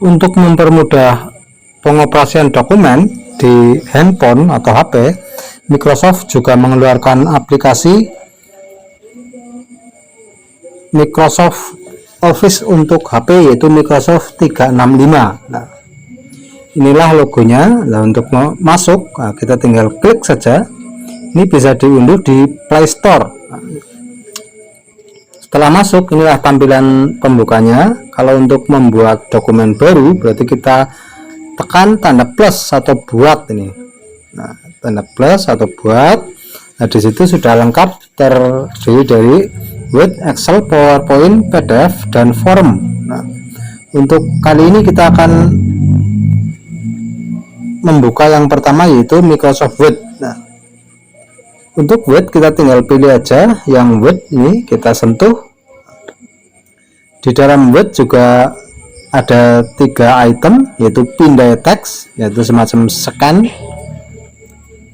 Untuk mempermudah pengoperasian dokumen di handphone atau HP, Microsoft juga mengeluarkan aplikasi Microsoft Office untuk HP, yaitu Microsoft 365. Nah, inilah logonya. Nah, untuk masuk, kita tinggal klik saja. Ini bisa diunduh di Play Store. Setelah masuk, inilah tampilan pembukanya. Kalau untuk membuat dokumen baru, berarti kita tekan tanda plus atau buat ini. Nah, tanda plus atau buat. Nah, di situ sudah lengkap, terdiri dari Word, Excel, PowerPoint, PDF, dan form. Nah, untuk kali ini kita akan membuka yang pertama, yaitu Microsoft Word. Nah, untuk Word kita tinggal pilih aja yang Word ini, kita sentuh. Di dalam Word juga ada 3 item, yaitu pindai teks, yaitu semacam scan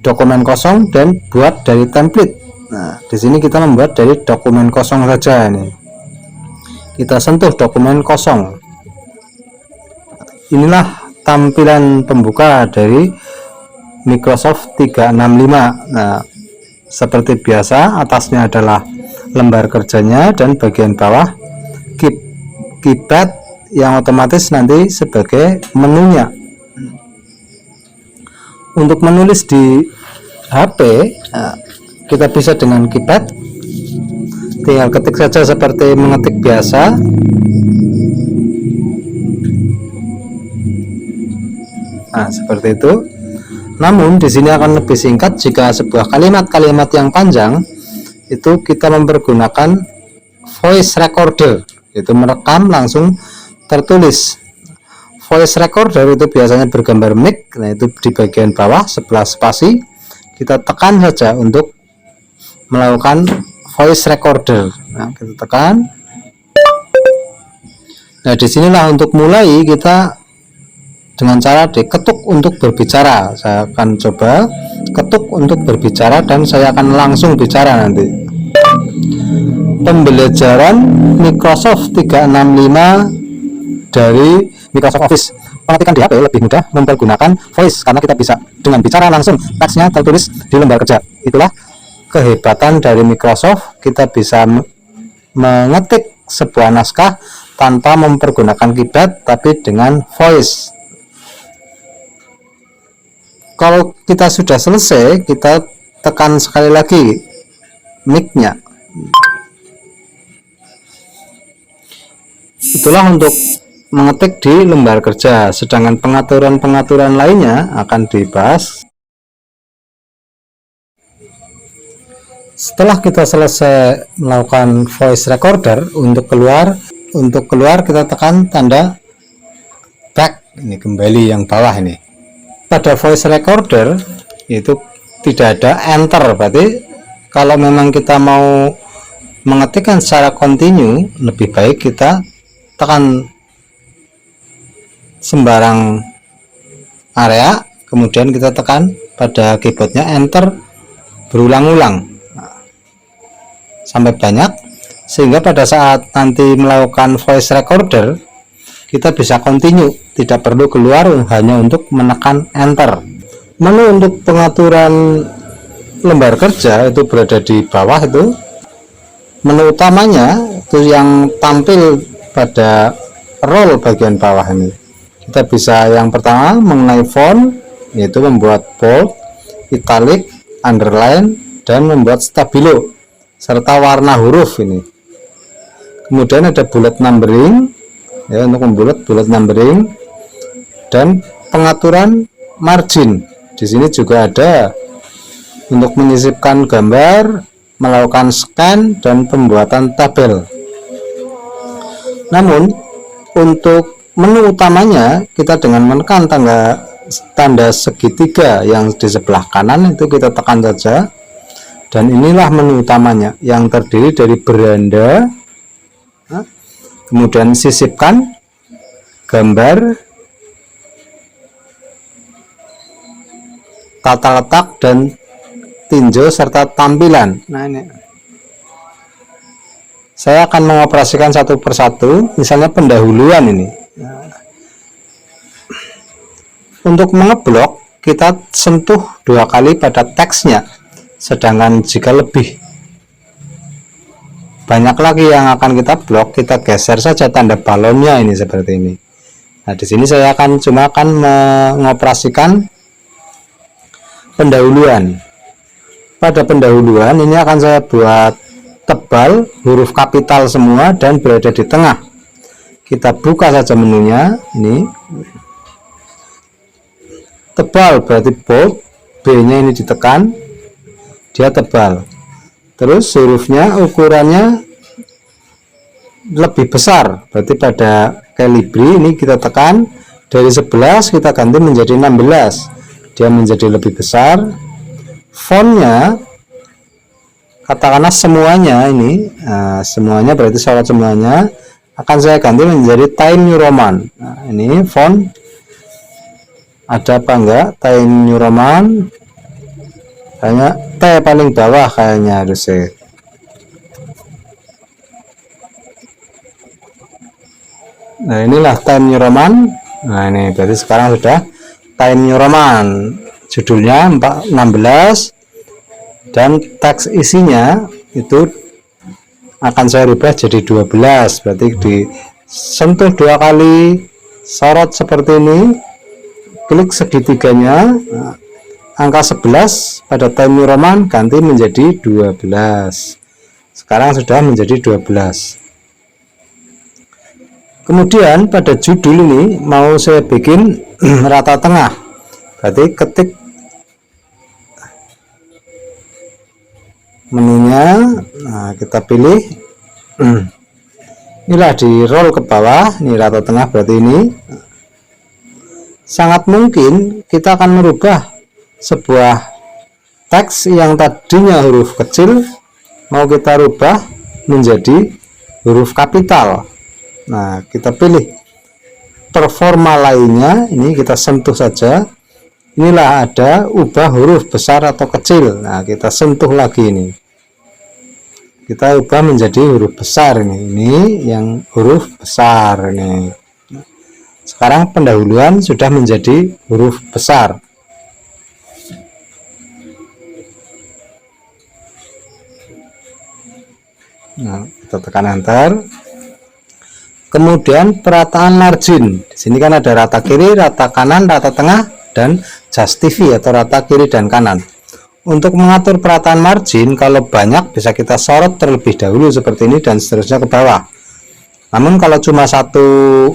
dokumen kosong, dan buat dari template. Nah, di sini kita membuat dari dokumen kosong saja. Ini kita sentuh dokumen kosong. Inilah tampilan pembuka dari Microsoft 365. Nah, seperti biasa, atasnya adalah lembar kerjanya dan bagian bawah keypad yang otomatis nanti sebagai menunya. Untuk menulis di HP, kita bisa dengan keypad, tinggal ketik saja seperti mengetik biasa. Nah, seperti itu. Namun di sini akan lebih singkat jika sebuah kalimat-kalimat yang panjang itu kita mempergunakan voice recorder, itu merekam langsung tertulis. Voice recorder itu biasanya bergambar mic. Nah, itu di bagian bawah sebelah spasi, kita tekan saja untuk melakukan voice recorder. Nah, kita tekan. Nah, disinilah untuk mulai kita dengan cara diketuk untuk berbicara. Saya akan coba ketuk untuk berbicara dan saya akan langsung bicara nanti. Pembelajaran Microsoft 365 dari Microsoft Office. Pengetikan di HP lebih mudah mempergunakan voice karena kita bisa dengan bicara langsung, teksnya tertulis di lembar kerja. Itulah kehebatan dari Microsoft, kita bisa mengetik sebuah naskah tanpa mempergunakan keyboard tapi dengan voice. Kalau kita sudah selesai, kita tekan sekali lagi mic-nya. Itulah untuk mengetik di lembar kerja, sedangkan pengaturan-pengaturan lainnya akan dibahas setelah kita selesai melakukan voice recorder. Untuk keluar kita tekan tanda back, ini kembali yang bawah ini. Pada voice recorder itu tidak ada enter, berarti kalau memang kita mau mengetikkan secara kontinu, lebih baik kita tekan sembarang area, kemudian kita tekan pada keyboardnya enter berulang-ulang sampai banyak, sehingga pada saat nanti melakukan voice recorder kita bisa continue, tidak perlu keluar, hanya untuk menekan enter. Menu untuk pengaturan lembar kerja itu berada di bawah. Itu menu utamanya itu yang tampil pada roll bagian bawah ini. Kita bisa yang pertama mengenai font, yaitu membuat bold, italic, underline, dan membuat stabilo serta warna huruf ini. Kemudian ada bullet numbering, ya, untuk membuat bullet numbering, dan pengaturan margin. Di sini juga ada untuk menyisipkan gambar, melakukan scan, dan pembuatan tabel. Namun untuk menu utamanya, kita dengan menekan tanda segitiga yang di sebelah kanan itu kita tekan saja, dan inilah menu utamanya yang terdiri dari beranda, kemudian sisipkan gambar, tata letak, dan tinjau serta tampilan. Nah, ini saya akan mengoperasikan satu persatu. Misalnya pendahuluan ini. Nah, Untuk mengeblok, kita sentuh 2 kali pada teksnya, sedangkan jika lebih banyak lagi yang akan kita blok, kita geser saja tanda balonnya ini seperti ini. Nah, di sini saya cuma akan mengoperasikan pendahuluan. Pada pendahuluan ini akan saya buat tebal, huruf kapital semua dan berada di tengah. Kita buka saja menunya, ini tebal berarti bold, B-nya ini ditekan, dia tebal. Terus hurufnya ukurannya lebih besar, berarti pada Calibri ini kita tekan dari 11 kita ganti menjadi 16, dia menjadi lebih besar. Fontnya katakanlah semuanya ini, semuanya berarti sorot semuanya akan saya ganti menjadi Times New Roman. Nah, ini font ada apa enggak Times New Roman, kayaknya T paling bawah kayaknya harusnya. Nah, inilah Times New Roman. Nah, ini berarti sekarang sudah Times New Roman, judulnya 16 dan teks isinya itu akan saya rubah jadi 12, berarti disentuh 2 kali, sorot seperti ini, klik segitiganya. Nah, angka 11 pada Times New Roman ganti menjadi 12. Sekarang sudah menjadi 12. Kemudian pada judul ini mau saya bikin rata tengah, berarti ketik menunya, nah kita pilih inilah, di roll ke bawah, ini rata tengah, berarti ini sangat mungkin kita akan merubah sebuah teks yang tadinya huruf kecil mau kita rubah menjadi huruf kapital. Nah, kita pilih performa lainnya, ini kita sentuh saja, inilah ada ubah huruf besar atau kecil. Nah, kita sentuh lagi, ini kita ubah menjadi huruf besar, ini yang huruf besar ini. Sekarang pendahuluan sudah menjadi huruf besar. Nah, kita tekan enter. Kemudian perataan margin. Di sini kan ada rata kiri, rata kanan, rata tengah, dan justify atau rata kiri dan kanan. Untuk mengatur perataan margin, kalau banyak bisa kita sorot terlebih dahulu seperti ini dan seterusnya ke bawah. Namun kalau cuma satu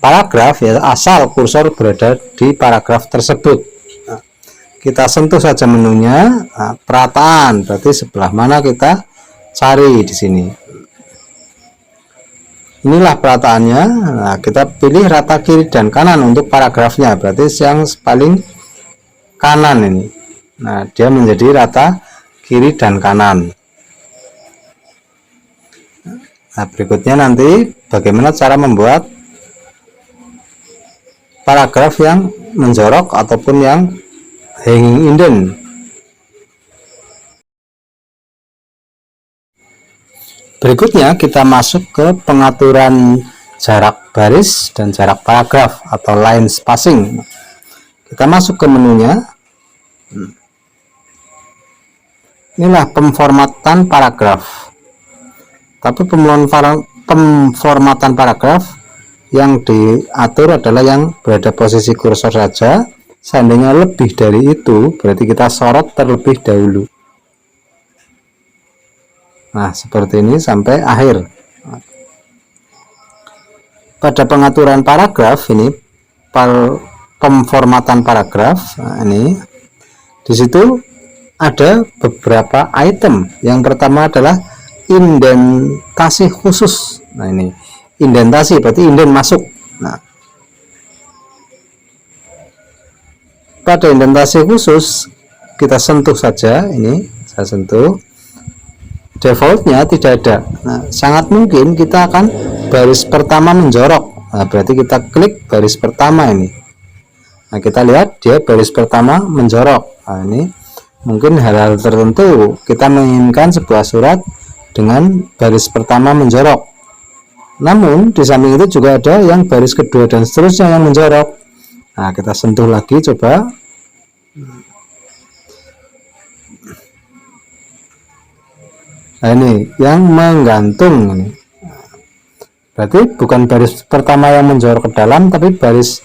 paragraf, ya asal kursor berada di paragraf tersebut. Nah, kita sentuh saja menunya, nah, perataan berarti sebelah mana kita cari di sini. Inilah perataannya. Nah, kita pilih rata kiri dan kanan untuk paragrafnya, berarti yang paling kanan ini. Nah, dia menjadi rata kiri dan kanan. Nah, berikutnya nanti bagaimana cara membuat paragraf yang menjorok ataupun yang hanging indent. Berikutnya kita masuk ke pengaturan jarak baris dan jarak paragraf atau line spacing. Kita masuk ke menunya. Inilah pemformatan paragraf. Tapi pemformatan paragraf yang diatur adalah yang berada posisi kursor saja. Seandainya lebih dari itu berarti kita sorot terlebih dahulu. Nah, seperti ini sampai akhir. Pada pengaturan paragraf ini, pemformatan paragraf, nah ini di situ ada beberapa item. Yang pertama adalah indentasi khusus. Nah, ini indentasi berarti indent masuk. Nah, pada indentasi khusus kita sentuh saja, ini saya sentuh. Defaultnya tidak ada. Nah, sangat mungkin kita akan baris pertama menjorok. Nah, berarti kita klik baris pertama ini. Nah, kita lihat dia baris pertama menjorok. Nah, ini mungkin hal-hal tertentu kita menginginkan sebuah surat dengan baris pertama menjorok. Namun di samping itu juga ada yang baris kedua dan seterusnya yang menjorok. Nah, kita sentuh lagi coba. Nah, ini yang menggantung ini. Berarti bukan baris pertama yang menjorok ke dalam, tapi baris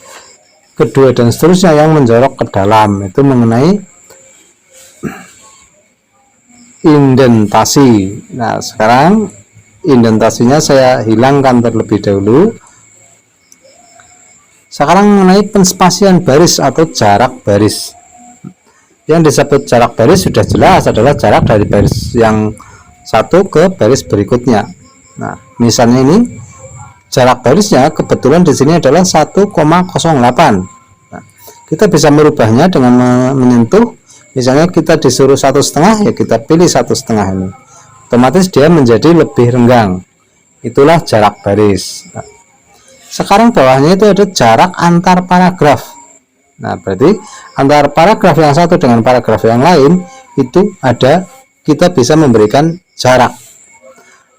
kedua dan seterusnya yang menjorok ke dalam. Itu mengenai indentasi. Nah, sekarang indentasinya saya hilangkan terlebih dahulu. Sekarang mengenai penspasian baris atau jarak baris. Yang disebut jarak baris sudah jelas adalah jarak dari baris yang satu ke baris berikutnya. Nah, misalnya ini jarak barisnya kebetulan di sini adalah 1,08. Nah, kita bisa merubahnya dengan menyentuh. Misalnya kita disuruh 1,5, ya kita pilih 1,5 ini. Otomatis dia menjadi lebih renggang. Itulah jarak baris. Nah, sekarang bawahnya itu ada jarak antar paragraf. Nah, berarti antar paragraf yang satu dengan paragraf yang lain itu ada, kita bisa memberikan jarak.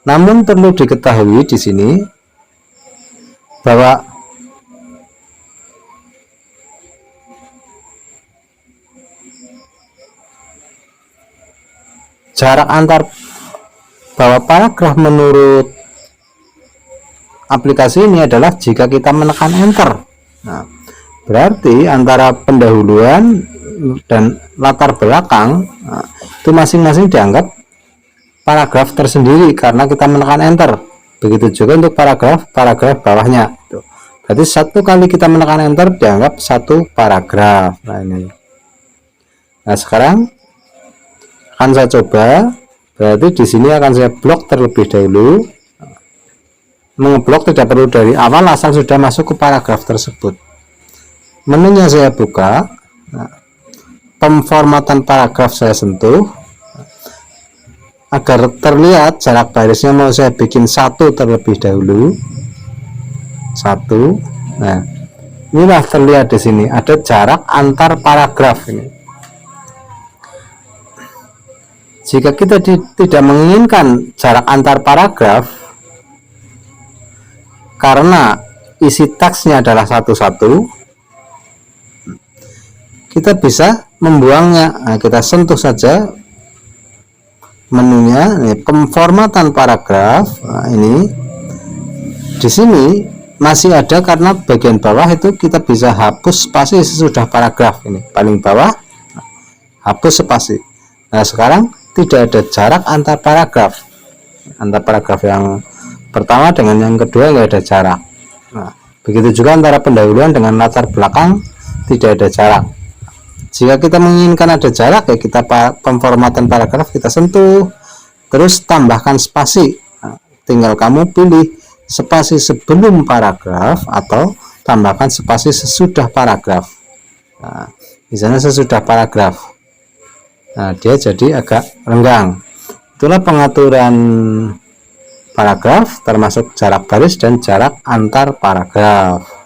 Namun perlu diketahui di sini bahwa jarak antar bawah paragraf menurut aplikasi ini adalah jika kita menekan enter. Nah, berarti antara pendahuluan dan latar belakang, nah, itu masing-masing dianggap paragraf tersendiri karena kita menekan enter. Begitu juga untuk paragraf bawahnya. Berarti satu kali kita menekan enter dianggap satu paragraf. Nah, ini. Nah, sekarang akan saya coba. Berarti di sini akan saya blok terlebih dahulu. Mengeblok tidak perlu dari awal, asal sudah masuk ke paragraf tersebut. Menunya saya buka. Nah, pemformatan paragraf saya sentuh. Agar terlihat jarak barisnya mau saya bikin 1 terlebih dahulu. 1. Nah, inilah terlihat di sini ada jarak antar paragraf ini. Jika kita tidak menginginkan jarak antar paragraf karena isi teksnya adalah satu-satu, kita bisa membuangnya. Nah, kita sentuh saja menunya, ini pemformatan paragraf. Nah, ini di sini masih ada karena bagian bawah itu kita bisa hapus spasi sesudah paragraf. Ini paling bawah, hapus spasi. Nah, sekarang tidak ada jarak antar paragraf yang pertama dengan yang kedua nggak ada jarak. Nah, begitu juga antara pendahuluan dengan latar belakang tidak ada jarak. Jika kita menginginkan ada jarak, ya kita pemformatan paragraf kita sentuh, terus tambahkan spasi. Nah, tinggal kamu pilih spasi sebelum paragraf atau tambahkan spasi sesudah paragraf. Nah, misalnya sesudah paragraf. Nah, dia jadi agak renggang. Itulah pengaturan paragraf termasuk jarak baris dan jarak antar paragraf.